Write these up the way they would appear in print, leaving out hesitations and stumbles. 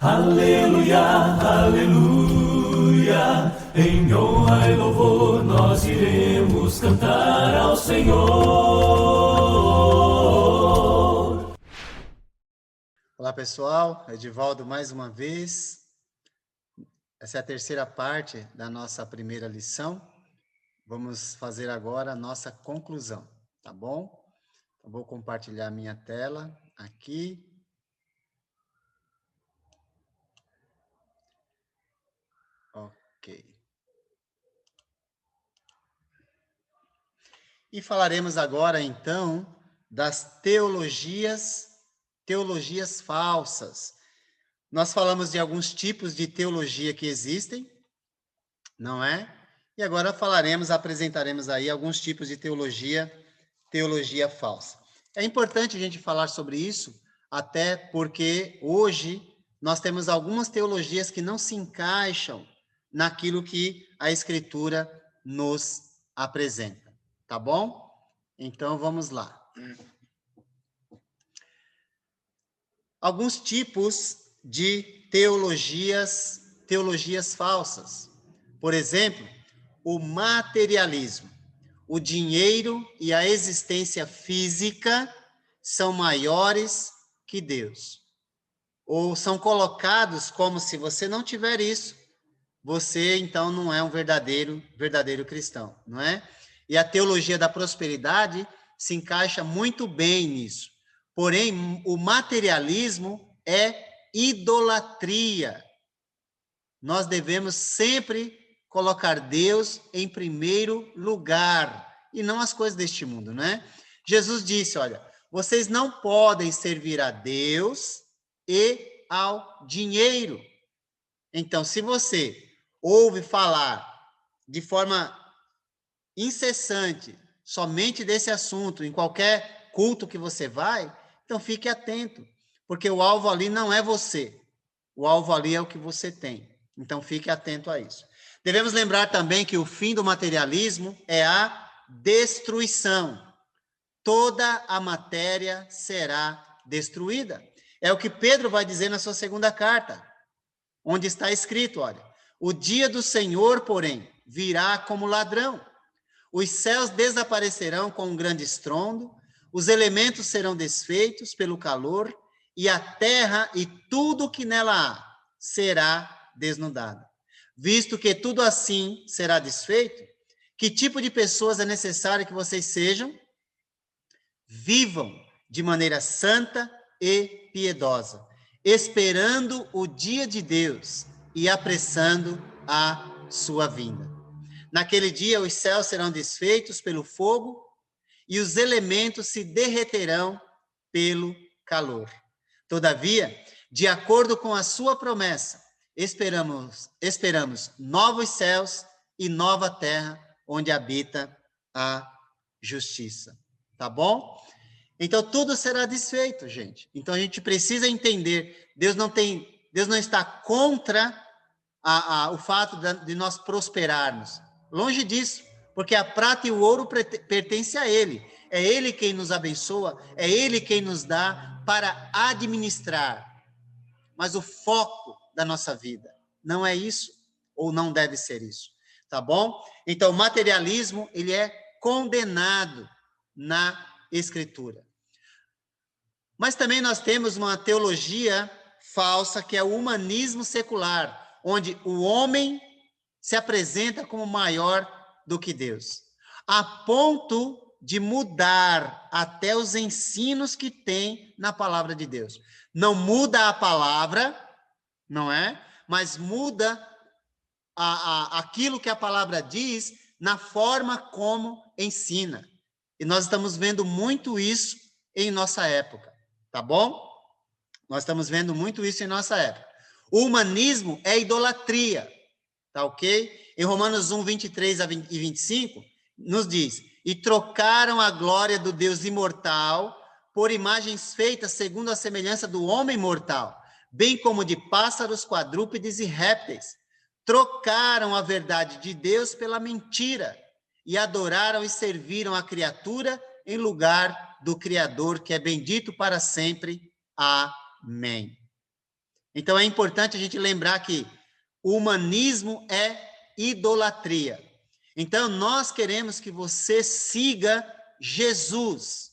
Aleluia, aleluia, em honra e louvor nós iremos cantar ao Senhor. Olá pessoal, Edivaldo mais uma vez. Essa é a terceira parte da nossa primeira lição. Vamos fazer agora a nossa conclusão, tá bom? Eu vou compartilhar minha tela aqui. Ok. E falaremos agora, então, das teologias falsas. Nós falamos de alguns tipos de teologia que existem, não é? E agora apresentaremos aí alguns tipos de teologia falsa. É importante a gente falar sobre isso, até porque hoje nós temos algumas teologias que não se encaixam naquilo que a Escritura nos apresenta, tá bom? Então vamos lá. Alguns tipos de teologias falsas. Por exemplo, o materialismo. O dinheiro e a existência física são maiores que Deus. Ou são colocados como se você não tiver isso, você então não é um verdadeiro cristão, não é? E a teologia da prosperidade se encaixa muito bem nisso. Porém, o materialismo é idolatria. Nós devemos sempre colocar Deus em primeiro lugar e não as coisas deste mundo, né? Jesus disse, olha, vocês não podem servir a Deus e ao dinheiro. Então, se você ouve falar de forma incessante somente desse assunto em qualquer culto que você vai, então fique atento, porque o alvo ali não é você, o alvo ali é o que você tem. Então, fique atento a isso. Devemos lembrar também que o fim do materialismo é a destruição. Toda a matéria será destruída. É o que Pedro vai dizer na sua segunda carta, onde está escrito, olha, o dia do Senhor, porém, virá como ladrão. Os céus desaparecerão com um grande estrondo, os elementos serão desfeitos pelo calor, e a terra e tudo que nela há será desnudado. Visto que tudo assim será desfeito, que tipo de pessoas é necessário que vocês sejam? Vivam de maneira santa e piedosa, esperando o dia de Deus e apressando a sua vinda. Naquele dia os céus serão desfeitos pelo fogo e os elementos se derreterão pelo calor. Todavia, de acordo com a sua promessa, esperamos novos céus e nova terra onde habita a justiça. Tá bom? Então tudo será desfeito, gente. Então a gente precisa entender, Deus não está contra o fato de nós prosperarmos. Longe disso, porque a prata e o ouro pertencem a Ele. É Ele quem nos abençoa, é Ele quem nos dá para administrar. Mas o foco da nossa vida não é isso, ou não deve ser isso, tá bom? Então, o materialismo, ele é condenado na Escritura. Mas também nós temos uma teologia falsa, que é o humanismo secular, onde o homem se apresenta como maior do que Deus, a ponto de mudar até os ensinos que tem na palavra de Deus. Não muda a palavra, não é? Mas muda aquilo que a palavra diz na forma como ensina. E nós estamos vendo muito isso em nossa época, tá bom? Nós estamos vendo muito isso em nossa época. O humanismo é idolatria, tá ok? Em Romanos 1, 23 e 25, nos diz, e trocaram a glória do Deus imortal por imagens feitas segundo a semelhança do homem mortal, bem como de pássaros, quadrúpedes e répteis. Trocaram a verdade de Deus pela mentira e adoraram e serviram a criatura em lugar do Criador, que é bendito para sempre. Amém. Então é importante a gente lembrar que o humanismo é idolatria. Então nós queremos que você siga Jesus.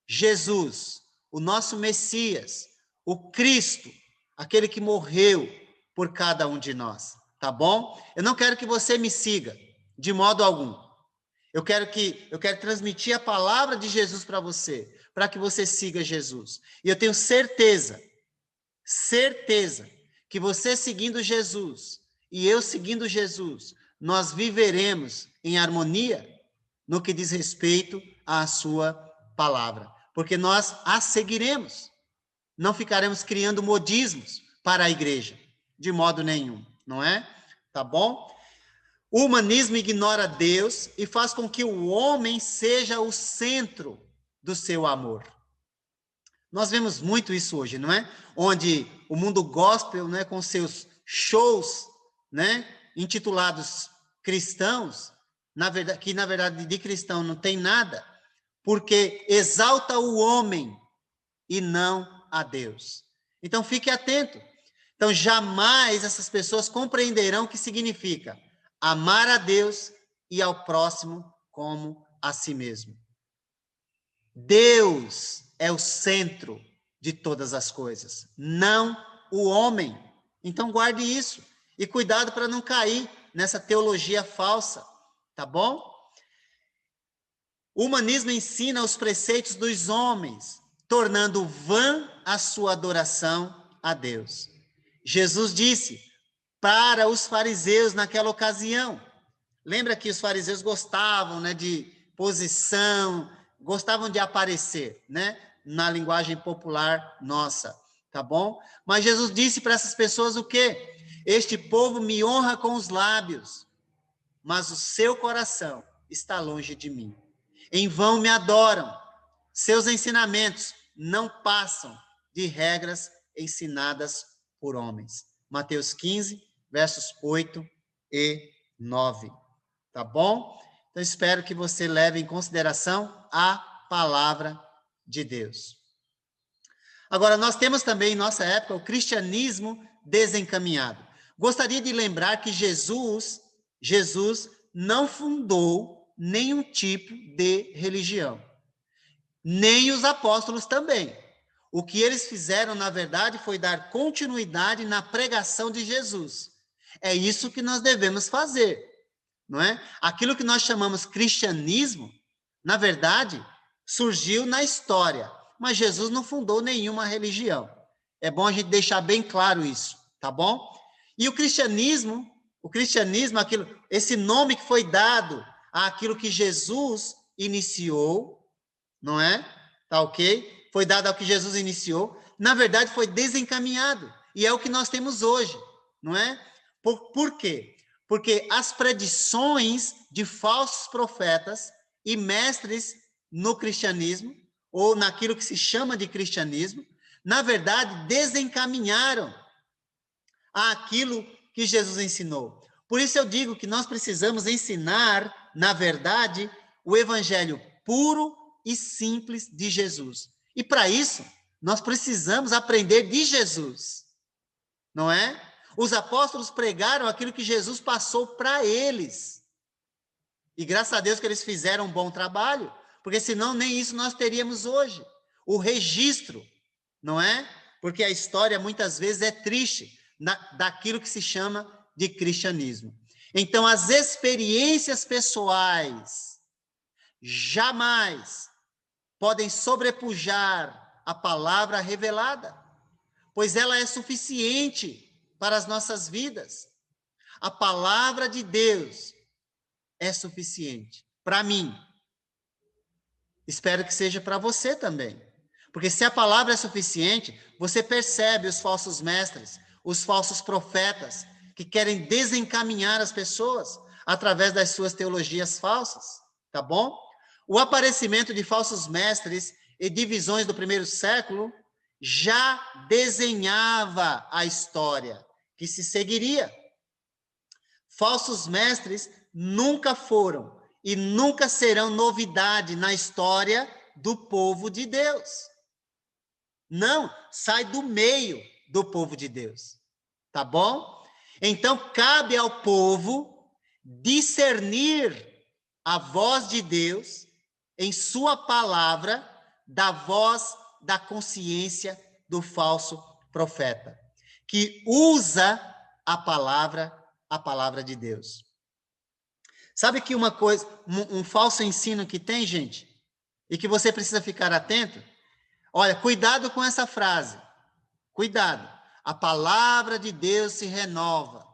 Jesus, o nosso Messias, o Cristo, aquele que morreu por cada um de nós, tá bom? Eu não quero que você me siga de modo algum. Eu quero transmitir a palavra de Jesus para você, para que você siga Jesus. E eu tenho certeza que você seguindo Jesus e eu seguindo Jesus, nós viveremos em harmonia no que diz respeito à sua palavra, porque nós a seguiremos. Não ficaremos criando modismos para a igreja, de modo nenhum, não é? Tá bom? O humanismo ignora Deus e faz com que o homem seja o centro do seu amor. Nós vemos muito isso hoje, não é? Onde o mundo gospel, né, com seus shows, né, intitulados cristãos, que na verdade de cristão não tem nada, porque exalta o homem e não a Deus. Então fique atento. Então jamais essas pessoas compreenderão o que significa amar a Deus e ao próximo como a si mesmo. Deus é o centro de todas as coisas, não o homem. Então guarde isso e cuidado para não cair nessa teologia falsa, tá bom? O humanismo ensina os preceitos dos homens, tornando vã a sua adoração a Deus. Jesus disse para os fariseus naquela ocasião, lembra que os fariseus gostavam, né, de posição, gostavam de aparecer, né, na linguagem popular nossa, tá bom? Mas Jesus disse para essas pessoas o quê? Este povo me honra com os lábios, mas o seu coração está longe de mim. Em vão me adoram. Seus ensinamentos não passam de regras ensinadas por homens. Mateus 15, versos 8 e 9. Tá bom? Então, espero que você leve em consideração a palavra de Deus. Agora, nós temos também, em nossa época, o cristianismo desencaminhado. Gostaria de lembrar que Jesus não fundou nenhum tipo de religião. Nem os apóstolos também. O que eles fizeram, na verdade, foi dar continuidade na pregação de Jesus. É isso que nós devemos fazer, não é? Aquilo que nós chamamos cristianismo, na verdade, surgiu na história, mas Jesus não fundou nenhuma religião. É bom a gente deixar bem claro isso, tá bom? E o cristianismo, esse nome que foi dado àquilo que Jesus iniciou, não é? Tá ok? Foi dado ao que Jesus iniciou, na verdade foi desencaminhado, e é o que nós temos hoje, não é? Por quê? Porque as predições de falsos profetas e mestres no cristianismo, ou naquilo que se chama de cristianismo, na verdade desencaminharam aquilo que Jesus ensinou. Por isso eu digo que nós precisamos ensinar, na verdade, o evangelho puro e simples de Jesus. E para isso, nós precisamos aprender de Jesus, não é? Os apóstolos pregaram aquilo que Jesus passou para eles. E graças a Deus que eles fizeram um bom trabalho, porque senão nem isso nós teríamos hoje. O registro, não é? Porque a história muitas vezes é triste daquilo que se chama de cristianismo. Então, as experiências pessoais jamais podem sobrepujar a palavra revelada, pois ela é suficiente para as nossas vidas. A palavra de Deus é suficiente para mim. Espero que seja para você também. Porque se a palavra é suficiente, você percebe os falsos mestres, os falsos profetas, que querem desencaminhar as pessoas através das suas teologias falsas, tá bom? O aparecimento de falsos mestres e divisões do primeiro século já desenhava a história que se seguiria. Falsos mestres nunca foram e nunca serão novidade na história do povo de Deus. Não, sai do meio do povo de Deus. Tá bom? Então, cabe ao povo discernir a voz de Deus em sua palavra da voz da consciência do falso profeta, que usa a palavra de Deus. Sabe que uma coisa, um falso ensino que tem, gente, e que você precisa ficar atento? Olha, cuidado com essa frase. Cuidado. A palavra de Deus se renova.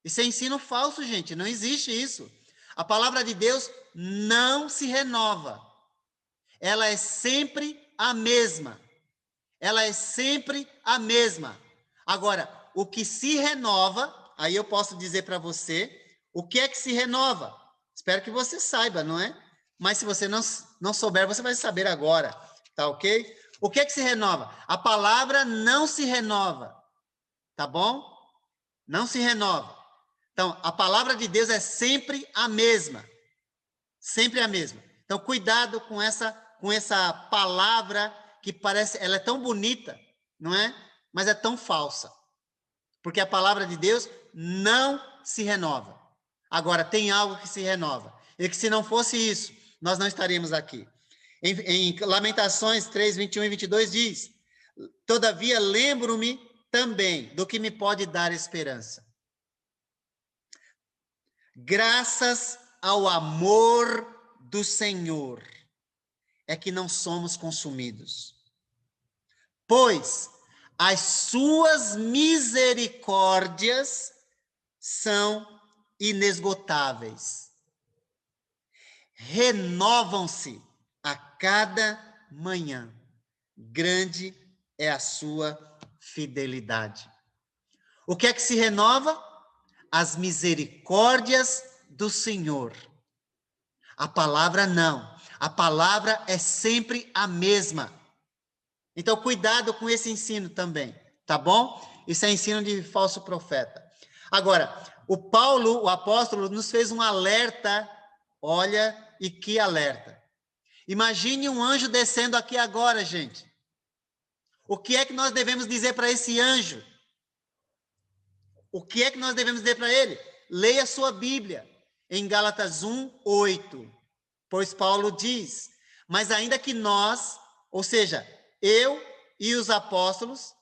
Isso é ensino falso, gente. Não existe isso. A palavra de Deus não se renova. Ela é sempre a mesma. Ela é sempre a mesma. Agora, o que se renova, aí eu posso dizer para você, o que é que se renova? Espero que você saiba, não é? Mas se você não souber, você vai saber agora, tá ok? O que é que se renova? A palavra não se renova, tá bom? Não se renova. Então, a palavra de Deus é sempre a mesma. Sempre a mesma. Então, cuidado com essa palavra que parece, ela é tão bonita, não é? Mas é tão falsa. Porque a palavra de Deus não se renova. Agora, tem algo que se renova. E que se não fosse isso, nós não estaríamos aqui. Em Lamentações 3, 21 e 22 diz: todavia lembro-me também do que me pode dar esperança. Graças ao amor do Senhor é que não somos consumidos, pois as suas misericórdias são inesgotáveis. Renovam-se a cada manhã. Grande é a sua fidelidade. O que é que se renova? As misericórdias do Senhor. A palavra não. A palavra é sempre a mesma. Então, cuidado com esse ensino também, tá bom? Isso é ensino de falso profeta. Agora, o apóstolo, nos fez um alerta, olha, e que alerta. Imagine um anjo descendo aqui agora, gente. O que é que nós devemos dizer para esse anjo? O que é que nós devemos dizer para ele? Leia sua Bíblia, em Gálatas 1, 8. Pois Paulo diz, mas ainda que nós, ou seja, eu e os apóstolos,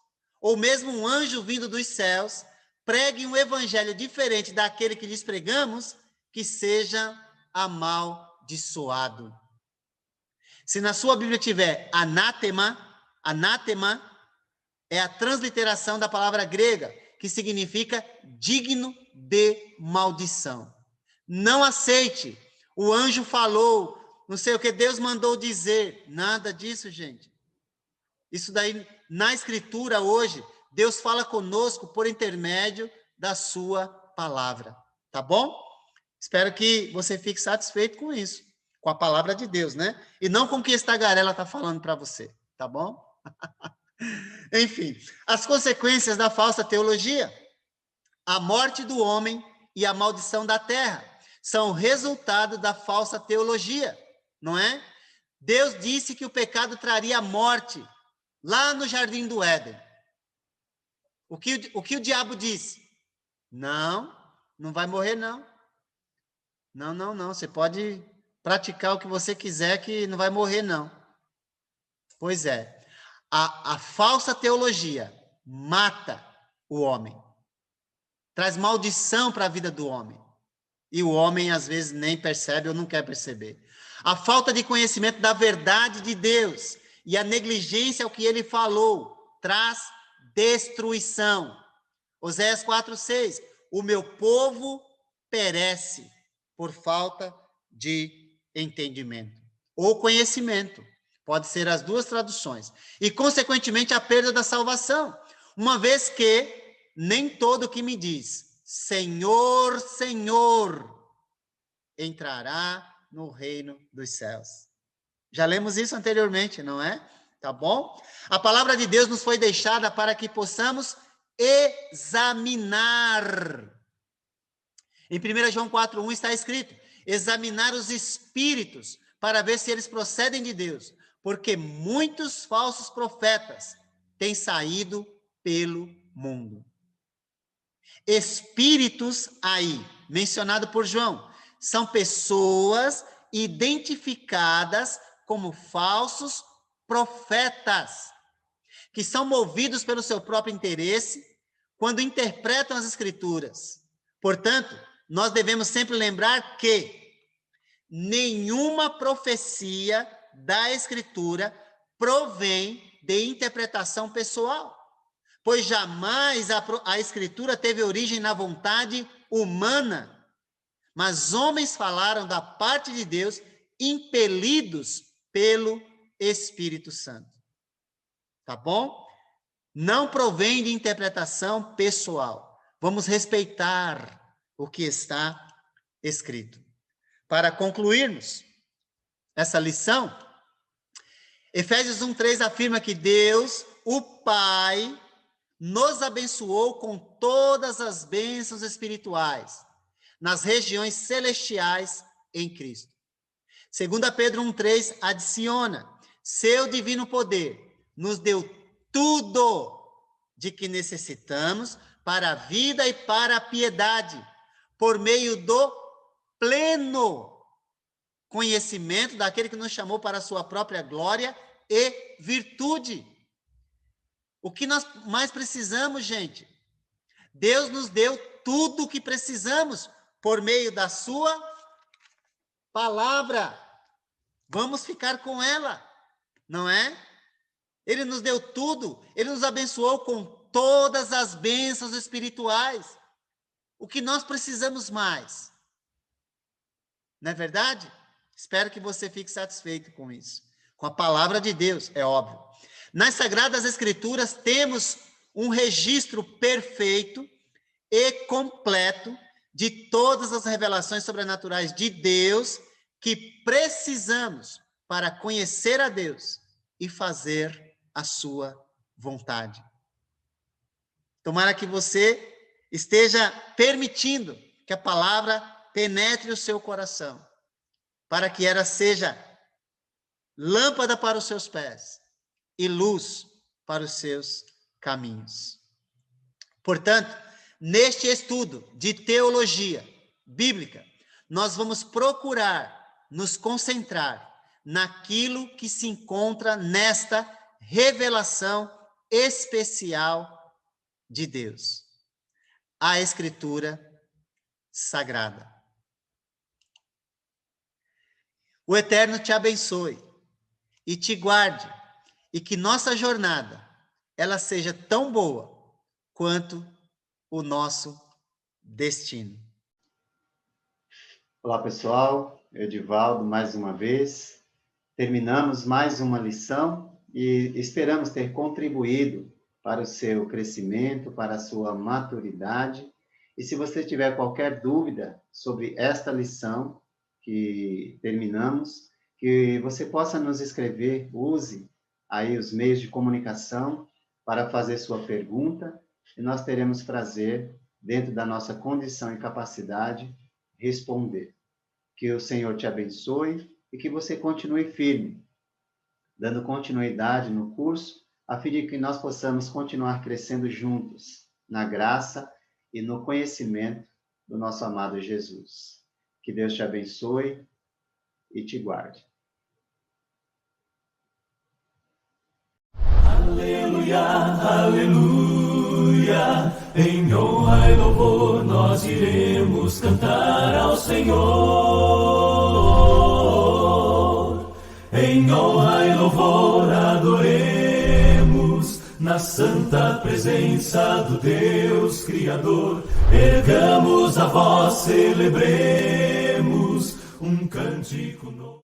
ou mesmo um anjo vindo dos céus, preguem um evangelho diferente daquele que lhes pregamos, que seja amaldiçoado. Se na sua Bíblia tiver anátema é a transliteração da palavra grega, que significa digno de maldição. Não aceite. O anjo falou, não sei o que Deus mandou dizer. Nada disso, gente. Isso daí, na Escritura hoje, Deus fala conosco por intermédio da sua palavra. Tá bom? Espero que você fique satisfeito com isso, com a palavra de Deus, né? E não com o que esta tagarela está falando para você. Tá bom? Enfim, as consequências da falsa teologia. A morte do homem e a maldição da terra são resultado da falsa teologia, não é? Deus disse que o pecado traria morte lá no jardim do Éden. O que o diabo disse? Não vai morrer não. Não, você pode praticar o que você quiser que não vai morrer não. Pois é, a falsa teologia mata o homem, traz maldição para a vida do homem. E o homem, às vezes, nem percebe ou não quer perceber. A falta de conhecimento da verdade de Deus e a negligência ao que ele falou traz destruição. Oséias 4:6. O meu povo perece por falta de entendimento. Ou conhecimento. Pode ser as duas traduções. E, consequentemente, a perda da salvação. Uma vez que nem todo que me diz Senhor, Senhor, entrará no reino dos céus. Já lemos isso anteriormente, não é? Tá bom? A palavra de Deus nos foi deixada para que possamos examinar. Em 1 João 4:1 está escrito: examinar os espíritos para ver se eles procedem de Deus, porque muitos falsos profetas tem saído pelo mundo. Espíritos aí, mencionado por João, são pessoas identificadas como falsos profetas, que são movidos pelo seu próprio interesse quando interpretam as Escrituras. Portanto, nós devemos sempre lembrar que nenhuma profecia da Escritura provém de interpretação pessoal, pois jamais a Escritura teve origem na vontade humana, mas homens falaram da parte de Deus, impelidos pelo Espírito Santo. Tá bom? Não provém de interpretação pessoal. Vamos respeitar o que está escrito. Para concluirmos essa lição, Efésios 1:3 afirma que Deus, o Pai, nos abençoou com todas as bênçãos espirituais nas regiões celestiais em Cristo. 2 Pedro 1:3 adiciona: seu divino poder nos deu tudo de que necessitamos para a vida e para a piedade, por meio do pleno conhecimento daquele que nos chamou para a sua própria glória e virtude. O que nós mais precisamos, gente? Deus nos deu tudo o que precisamos por meio da sua palavra. Vamos ficar com ela, não é? Ele nos deu tudo, ele nos abençoou com todas as bênçãos espirituais. O que nós precisamos mais? Não é verdade? Espero que você fique satisfeito com isso. Com a palavra de Deus, é óbvio. Nas Sagradas Escrituras temos um registro perfeito e completo de todas as revelações sobrenaturais de Deus que precisamos para conhecer a Deus e fazer a sua vontade. Tomara que você esteja permitindo que a palavra penetre o seu coração, para que ela seja lâmpada para os seus pés e luz para os seus caminhos. Portanto, neste estudo de teologia bíblica, nós vamos procurar nos concentrar naquilo que se encontra nesta revelação especial de Deus, a Escritura Sagrada. O Eterno te abençoe e te guarde, e que nossa jornada ela seja tão boa quanto o nosso destino. Olá, pessoal. Edivaldo, mais uma vez. Terminamos mais uma lição e esperamos ter contribuído para o seu crescimento, para a sua maturidade. E se você tiver qualquer dúvida sobre esta lição que terminamos, que você possa nos escrever, use aí os meios de comunicação para fazer sua pergunta, e nós teremos prazer, dentro da nossa condição e capacidade, responder. Que o Senhor te abençoe e que você continue firme, dando continuidade no curso, a fim de que nós possamos continuar crescendo juntos, na graça e no conhecimento do nosso amado Jesus. Que Deus te abençoe e te guarde. Aleluia, aleluia, em honra e louvor nós iremos cantar ao Senhor. Em honra e louvor adoremos na santa presença do Deus Criador. Ergamos a voz, celebremos um cântico novo.